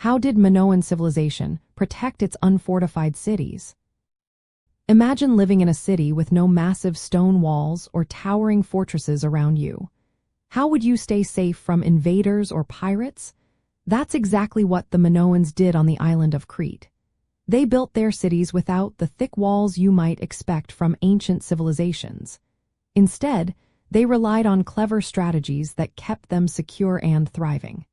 How did Minoan civilization protect its unfortified cities? Imagine living in a city with no massive stone walls or towering fortresses around you. How would you stay safe from invaders or pirates? That's exactly what the Minoans did on the island of Crete. They built their cities without the thick walls you might expect from ancient civilizations. Instead, they relied on clever strategies that kept them secure and thriving.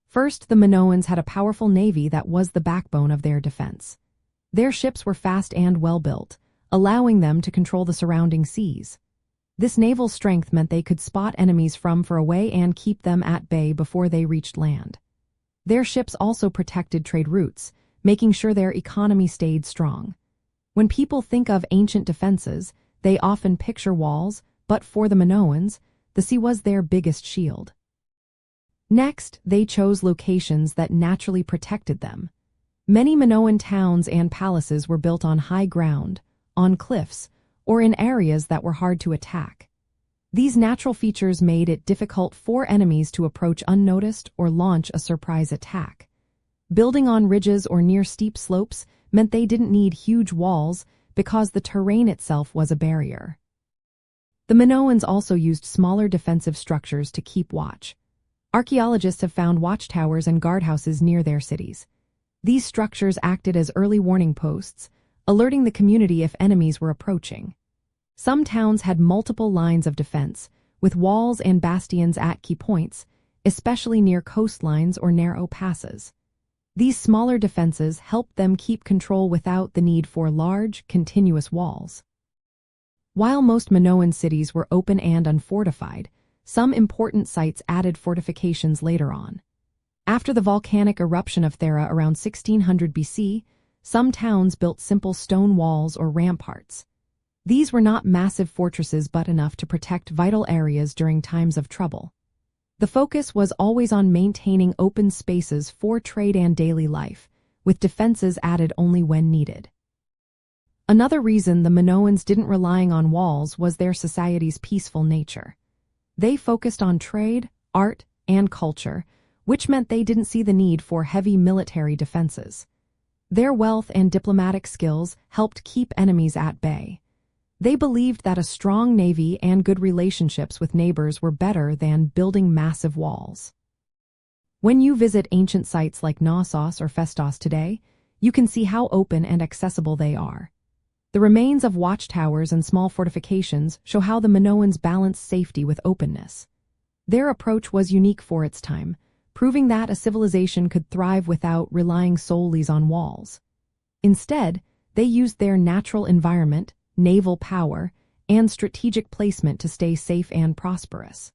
First, the Minoans had a powerful navy that was the backbone of their defense. Their ships were fast and well-built, allowing them to control the surrounding seas. This naval strength meant they could spot enemies from far away and keep them at bay before they reached land. Their ships also protected trade routes, making sure their economy stayed strong. When people think of ancient defenses, they often picture walls, but for the Minoans, the sea was their biggest shield. Next, they chose locations that naturally protected them. Many Minoan towns and palaces were built on high ground, on cliffs, or in areas that were hard to attack. These natural features made it difficult for enemies to approach unnoticed or launch a surprise attack. Building on ridges or near steep slopes meant they didn't need huge walls because the terrain itself was a barrier. The Minoans also used smaller defensive structures to keep watch. Archaeologists have found watchtowers and guardhouses near their cities. These structures acted as early warning posts, alerting the community if enemies were approaching. Some towns had multiple lines of defense, with walls and bastions at key points, especially near coastlines or narrow passes. These smaller defenses helped them keep control without the need for large, continuous walls. While most Minoan cities were open and unfortified, some important sites added fortifications later on. After the volcanic eruption of Thera around 1600 BC, some towns built simple stone walls or ramparts. These were not massive fortresses but enough to protect vital areas during times of trouble. The focus was always on maintaining open spaces for trade and daily life, with defenses added only when needed. Another reason the Minoans didn't rely on walls was their society's peaceful nature. They focused on trade, art, and culture, which meant they didn't see the need for heavy military defenses. Their wealth and diplomatic skills helped keep enemies at bay. They believed that a strong navy and good relationships with neighbors were better than building massive walls. When you visit ancient sites like Knossos or Festos today, you can see how open and accessible they are. The remains of watchtowers and small fortifications show how the Minoans balanced safety with openness. Their approach was unique for its time, proving that a civilization could thrive without relying solely on walls. Instead, they used their natural environment, naval power, and strategic placement to stay safe and prosperous.